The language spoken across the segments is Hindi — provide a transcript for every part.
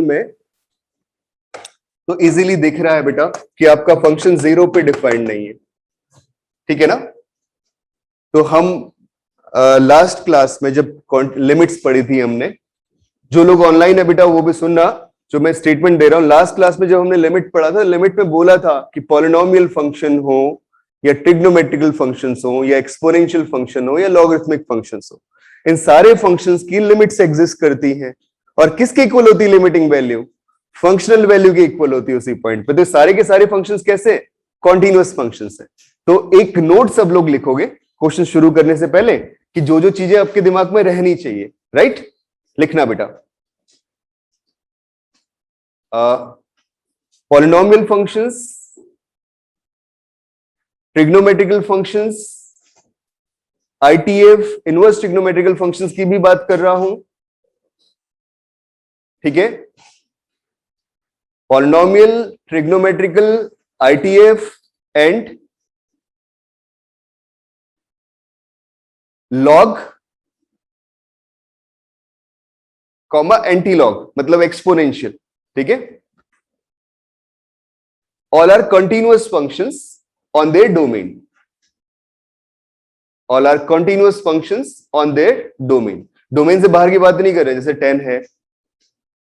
में तो इजीली दिख रहा है बेटा कि आपका फंक्शन 0 पे डिफाइंड नहीं है, ठीक है ना। तो हम लास्ट क्लास में जब लिमिट्स पढ़ी थी हमने, जो लोग ऑनलाइन है बेटा वो भी सुनना, जो मैं स्टेटमेंट दे रहा हूं, लास्ट क्लास में जब हमने लिमिट पढ़ा था, लिमिट में बोला था कि पॉलिनोमियल फंक्शन हो या ट्रिग्नोमेट्रिकल फंक्शंस हो या एक्सपोनेंशियल फंक्शन हो या लॉगरिथमिक फंक्शंस हो, इन सारे फंक्शंस की लिमिट्स एग्जिस्ट करती हैं। और किसके इक्वल होती है लिमिटिंग वैल्यू? फंक्शनल वैल्यू के इक्वल होती है उसी पॉइंट पे। तो सारे के सारे फंक्शंस कैसे? कॉन्टिन्यूअस फंक्शंस है। तो एक नोट सब लोग लिखोगे क्वेश्चन शुरू करने से पहले कि जो जो चीजें आपके दिमाग में रहनी चाहिए, राइट? लिखना बेटा, polynomial functions, trigonometrical functions, ITF inverse trigonometrical functions की भी बात कर रहा हूं, ठीक है। Polynomial, trigonometrical, ITF and log comma antilog मतलब एक्सपोनेंशियल, ठीक है। All are continuous functions on their domain, all are continuous functions on their domain. Domain से बाहर की बात नहीं कर रहे, जैसे 10 है।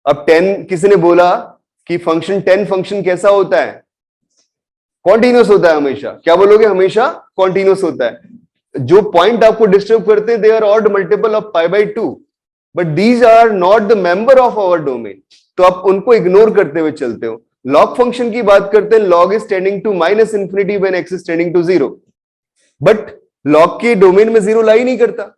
अब 10 किसी ने बोला कि फंक्शन 10 फंक्शन कैसा होता है? कॉन्टिन्यूअस होता है हमेशा। क्या बोलोगे? हमेशा कॉन्टिन्यूअस होता है। जो पॉइंट आपको डिस्टर्ब करते हैं, they are odd multiple of π/2, but these are not the member of our domain, तो आप उनको इग्नोर करते हुए चलते हो। लॉग फंक्शन की बात करते हैं, log is tending to -∞ when x is tending to 0, but log के डोमेन में 0 लाई नहीं करता।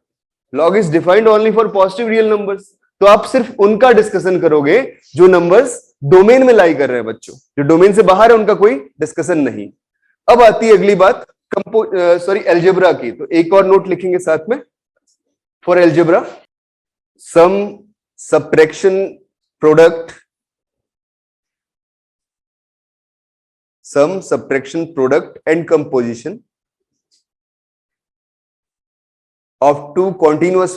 Log is defined only for positive real numbers. तो आप सिर्फ उनका डिस्कशन करोगे जो नंबर्स डोमेन में लाई कर रहे हैं बच्चों, जो डोमेन से बाहर है उनका कोई डिस्कशन नहीं। अब आती है अगली बात एल्जेब्रा की। तो एक और नोट लिखेंगे साथ में for algebra, sum, subtraction, product, sum, subtraction, product and composition of two continuous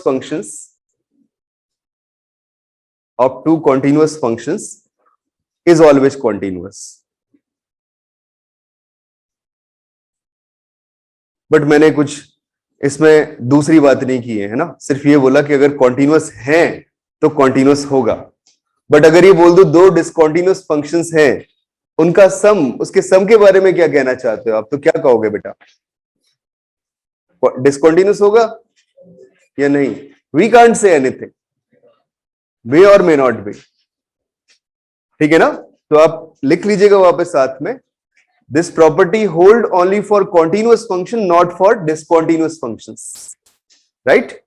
functions is always continuous. बट मैंने कुछ इसमें दूसरी बात नहीं की है ना, सिर्फ ये बोला कि अगर कॉन्टिन्यूअस है तो कॉन्टिन्यूअस होगा। बट अगर ये बोल दो दो डिसकॉन्टिन्यूअस फंक्शंस हैं, उनका सम, उसके सम के बारे में क्या कहना चाहते हो आप? तो क्या कहोगे बेटा? डिसकॉन्टिन्यूअस होगा या नहीं? वी कांट से एनीथिंग, मे और मे नॉट बी, ठीक है ना। तो आप लिख लीजिएगा वापस साथ में, this property hold only for continuous function, not for discontinuous functions, right.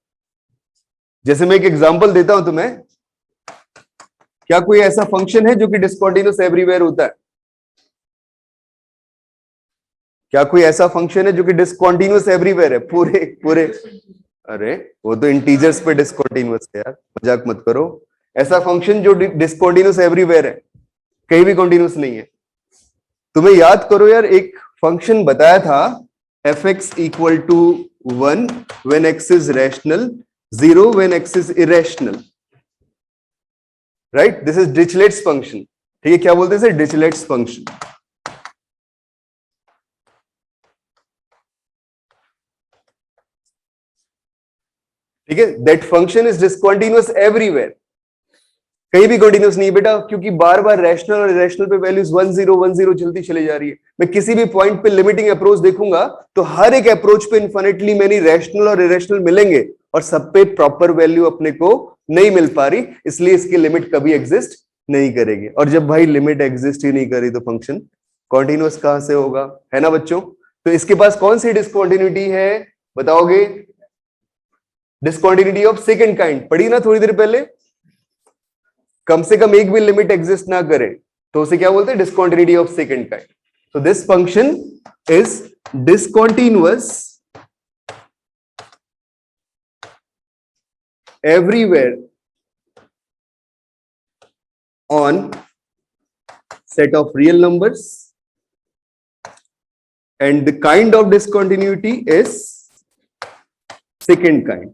जैसे मैं एक एग्जांपल देता हूं तुम्हें, क्या कोई ऐसा फंक्शन है जो कि डिसकॉन्टिन्यूअस एवरीवेयर होता है? क्या कोई ऐसा फंक्शन है जो कि डिसकॉन्टिन्यूअस एवरीवेयर है? पूरे पूरे, अरे वो तो इंटीजर्स पे डिसकॉन्टिन्यूअस है यार, मजाक मत करो। ऐसा फंक्शन जो डिसकॉन्टिन्यूअस एवरीवेयर है, कहीं भी कॉन्टिन्यूअस नहीं है। तुम्हें याद करो यार, एक फंक्शन बताया था f(x = 1 when x is rational, 0 when x is irrational, right? This is Dirichlet's function, ठीक है। क्या बोलते हैं इसे? Dirichlet's function. ठीक है, that function is discontinuous everywhere, कहीं भी कॉन्टिन्यूअस नहीं बेटा, क्योंकि बार बार रैशनल और इरेशनल पे वैल्यूज 1 0 चलती चली जा रही है। मैं किसी भी पॉइंट पे लिमिटिंग अप्रोच देखूंगा तो हर एक अप्रोच पे इन्फिनिटली मेनी रैशनल और इरेशनल मिलेंगे, और सब पे प्रॉपर वैल्यू अपने को नहीं मिल पा रही, इसलिए इसकी लिमिट कभी एग्जिस्ट नहीं करेगी। और जब भाई लिमिट एग्जिस्ट ही नहीं करी तो फंक्शन कॉन्टिन्यूअस कहां से होगा, है ना बच्चों। तो इसके पास कौन सी डिसकॉन्टिन्यूटी है बताओगे? डिसकॉन्टिन्यूटी ऑफ सेकंड काइंड पढ़ी ना थोड़ी देर पहले। कम से कम एक भी लिमिट एग्जिस्ट ना करे तो उसे क्या बोलते हैं? Discontinuity of second kind. तो this function is discontinuous everywhere on set of real numbers, and the kind of discontinuity is second kind.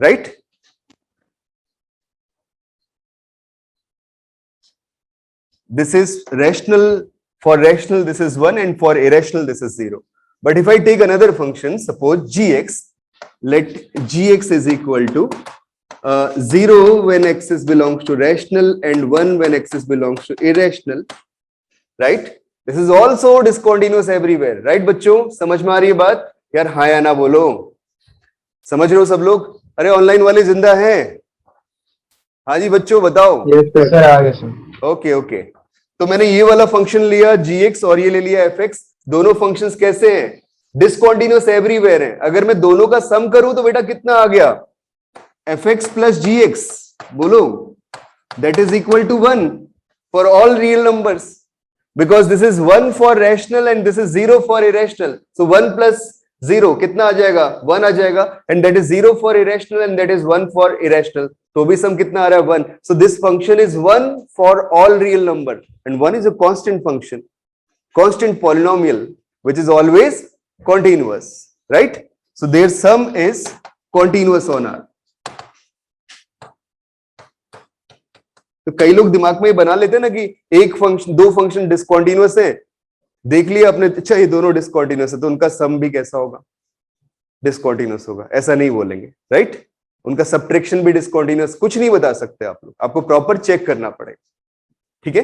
right? This is rational. For rational, this is 1, and for irrational, this is 0. But if I take another function, suppose gx, let gx is equal to 0 when x is belongs to rational and 1 when x is belongs to irrational, right? This is also discontinuous everywhere, right बच्चों? समझ में आ रही है बात? यार हाँ या ना बोलो, समझ रहे हो सब लोग? अरे ऑनलाइन वाले जिंदा हैं? हाँ जी बच्चों बताओ। सर आ गया सर। ओके ओके, तो मैंने ये वाला फंक्शन लिया gx और ये ले लिया fx। दोनों फंक्शंस कैसे हैं? डिसकंटिन्यूअस एवरीवेयर हैं। अगर मैं दोनों का सम करूं तो बेटा कितना आ गया? fx plus gx, बोलो, that is equal to 1 for all real numbers, because this is 1 for rational and this is 0 for irrational. So 1 plus 0 कितना आ जाएगा? 1 आ जाएगा, and that is 0 for irrational and that is 1 for irrational. तो भी सम कितना आ रहा है? 1. So this function is 1 for all real number, and 1 is a constant function, constant polynomial, which is always continuous, right? So their sum is continuous on R. तो कई लोग दिमाग में बना लेते हैं ना कि एक फंक्शन, दो फंक्शन डिसकंटिन्यूअस है, देख लिया आपने, अच्छा ये दोनों डिसकंटिन्यूअस है तो उनका सम भी कैसा होगा? डिसकंटिन्यूअस होगा। ऐसा नहीं बोलेंगे, राइट? उनका सब्ट्रैक्शन भी डिसकंटिन्यूअस, कुछ नहीं बता सकते आप लोग, आपको प्रॉपर चेक करना पड़ेगा, ठीक है?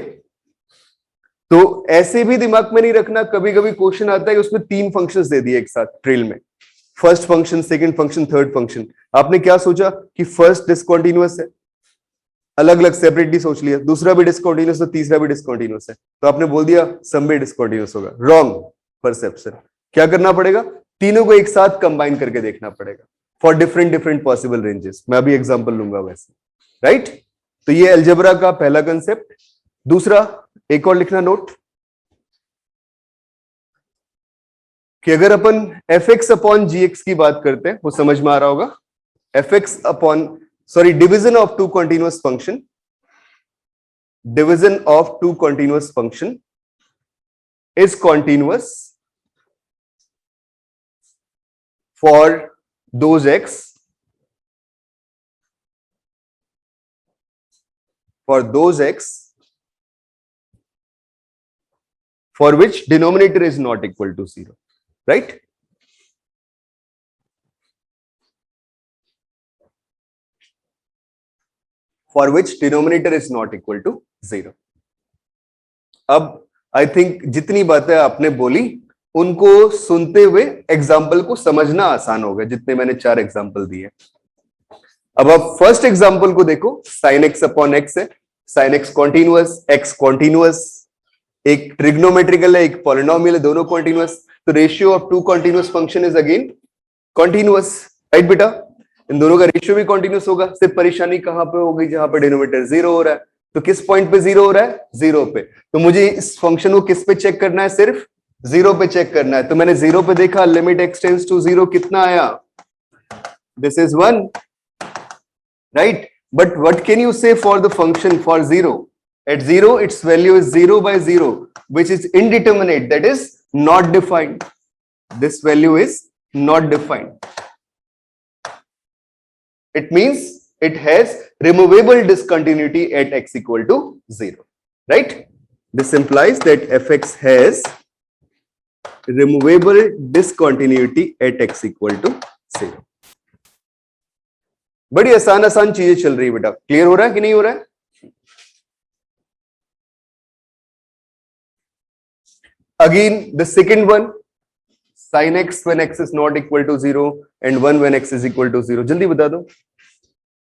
तो ऐसे भी दिमाग में नहीं रखना। कभी कभी क्वेश्चन आता है कि उसमें 3 फंक्शंस दे दिए एक साथ ट्रिल में, first function, second function, third function. आपने क्या सोचा कि फर्स्ट डिसकंटिन्यूअस है, अलग अलग सेपरेटली सोच लिया, दूसरा भी डिसकंटिन्यूअस है, तीसरा भी डिसकंटिन्यूअस है, तो आपने बोल दिया सम भी डिसकंटिन्यूअस होगा। Wrong perception. क्या करना पड़ेगा? तीनों को एक साथ कंबाइन करके देखना पड़ेगा for different different possible ranges. मैं अभी एग्जांपल लूंगा वैसे, राइट? तो ये अलजेब्रा का पहला कंसेप्ट। दूसरा, एक और लिखना नोट, कि अगर अपन fx अपॉन gx की बात करते हैं, वो समझ में आ रहा होगा। fx upon, sorry, division of two continuous function, division of two continuous function is continuous for those x, for which denominator is not equal to 0, right? For which denominator is not equal to 0. अब आई थिंक जितनी बातें आपने बोली उनको सुनते हुए एग्जाम्पल को समझना आसान होगा, जितने मैंने 4 एग्जाम्पल दिए। अब आप फर्स्ट एग्जाम्पल को देखो, साइन एक्स अपॉन एक्स है, sine x continuous, x continuous, एक ट्रिग्नोमेट्रिकल है, एक पॉलिनोमियल है, दोनों कॉन्टिन्यूअस। तो ratio of 2 continuous function is again continuous, right बेटा? इन दोनों का रेशियो भी कॉन्टिन्यूअस होगा। सिर्फ परेशानी कहां पे होगी? जहां पे डिनोमिनेटर 0 हो रहा है। तो किस पॉइंट पे 0 हो रहा है? 0 पे। तो मुझे इस फंक्शन को किस पे चेक करना है? सिर्फ 0 पे चेक करना है। तो मैंने 0 पे देखा, लिमिट x टेंड्स टू 0 कितना आया? This is 1, right? But what can you say for the function for 0? At 0 it's value is 0 by 0, which is indeterminate, that is not defined. This value is not defined. It means it has removable discontinuity at x equal to 0, right? This implies that fx has removable discontinuity at x equal to 0. बड़ी आसान आसान चीजें चल रही है बेटा। क्लियर हो रहा है कि नहीं हो रहा है? Again the second one, sin x when x is not equal to 0 and 1 when x is equal to 0. जल्दी बता दो।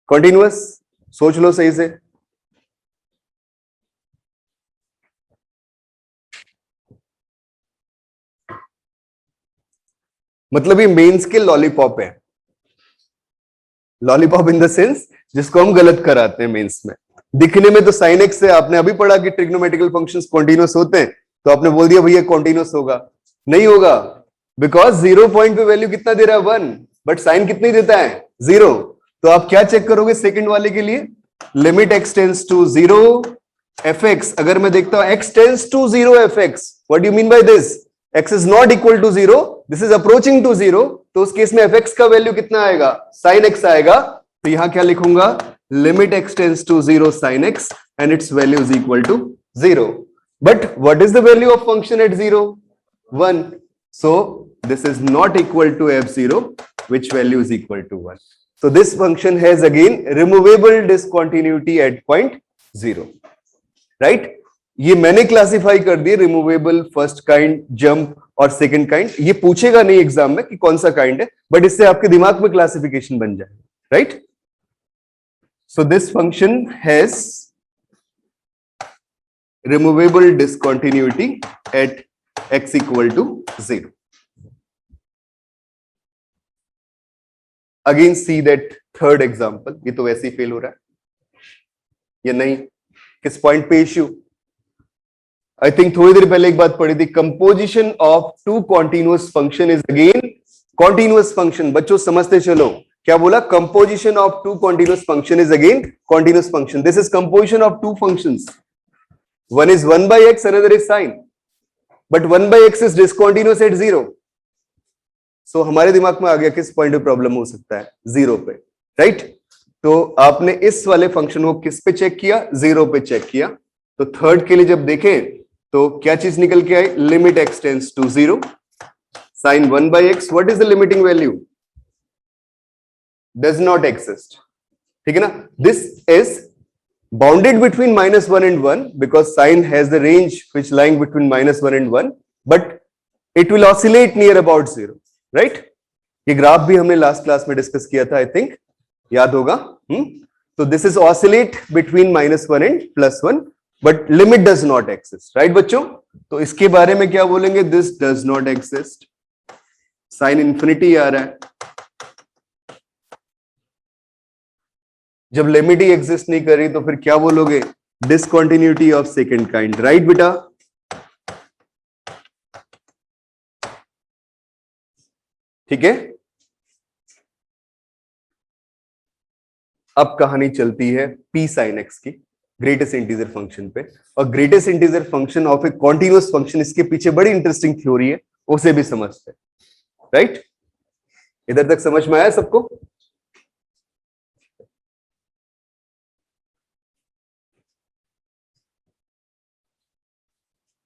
कॉन्टिन्यूअस, सोच लो सही से। मतलब ये मेंस के लॉलीपॉप है। लॉलीपॉप इन द सेंस जिसको हम गलत कराते हैं मेंस में। दिखने में तो साइन एक्स है, आपने अभी पढ़ा कि ट्रिग्नोमेट्रिकल फंक्शंस कॉन्टिन्यूअस होते हैं, तो आपने बोल दिया भैया कॉन्टिन्यूअस होगा। नहीं होगा, बिकॉज 0 पॉइंट पे वैल्यू कितना दे रहा है? 1, बट साइन कितनी देता है? 0। तो आप क्या चेक करोगे सेकंड वाले के लिए? Limit x tends to 0 fx। अगर मैं देखता हूं x tends to 0 fx, what do you mean by this? x is not equal to 0, this is approaching to 0, तो उस केस में एफ एक्स का वैल्यू कितना आएगा, साइन एक्स आएगा। तो यहां क्या लिखूंगा, limit X tends to 0 sine X and its value is equal to 0। But what is the value of function at 0? 1. So this is not equal to f0, which value is equal to 1. So this function has again removable discontinuity at point 0, right? ये मैंने क्लासिफाई कर दिए रिमूवेबल, फर्स्ट काइंड, जंप और सेकंड काइंड। ये पूछेगा नहीं एग्जाम में कि कौन सा काइंड है, बट इससे आपके दिमाग में क्लासिफिकेशन बन जाएगा, right? So this function has removable discontinuity at x equal to 0. Again see that third example. ये तो वैसे ही फेल हो रहा है या नहीं, किस पॉइंट पे इश्यू? आई थिंक थोड़ी देर पहले एक बात पढ़ी थी, composition of two continuous function is again continuous function. बच्चों समझते चलो, क्या बोला? Composition of two continuous function is again continuous function. This is composition of two functions, one is 1 by x, another is sine, but 1 by x is discontinuous at 0. So हमारे दिमाग में आ गया किस पॉइंट पे प्रॉब्लम हो सकता है, 0 पे, राइट? तो आपने इस वाले फंक्शन को किस पे चेक किया, 0 पे चेक किया। तो थर्ड के लिए जब देखें तो क्या चीज निकल के आई, limit x tends to 0 sin 1 by x, what is the limiting value? Does not exist, ठीक है ना? This is bounded between -1 and 1 because sine has the range which lying between -1 and 1, but it will oscillate near about 0, right? ये ग्राफ भी हमने लास्ट क्लास में डिस्कस किया था, आई थिंक याद होगा। तो this is oscillate between -1 and +1, but limit does not exist, right बच्चों? तो इसके बारे में क्या बोलेंगे, this does not exist, sine infinity आ रहा है। जब लिमिट ही एग्जिस्ट नहीं करी तो फिर क्या बोलोगे, discontinuity of second kind, right बेटा? ठीक है, अब कहानी चलती है p sin x की, ग्रेटेस्ट इंटीजर फंक्शन पे। और greatest integer function of A continuous function, इसके पीछे बड़ी इंटरेस्टिंग थ्योरी है, उसे भी समझते हैं, राइट? इधर तक समझ में आया सबको?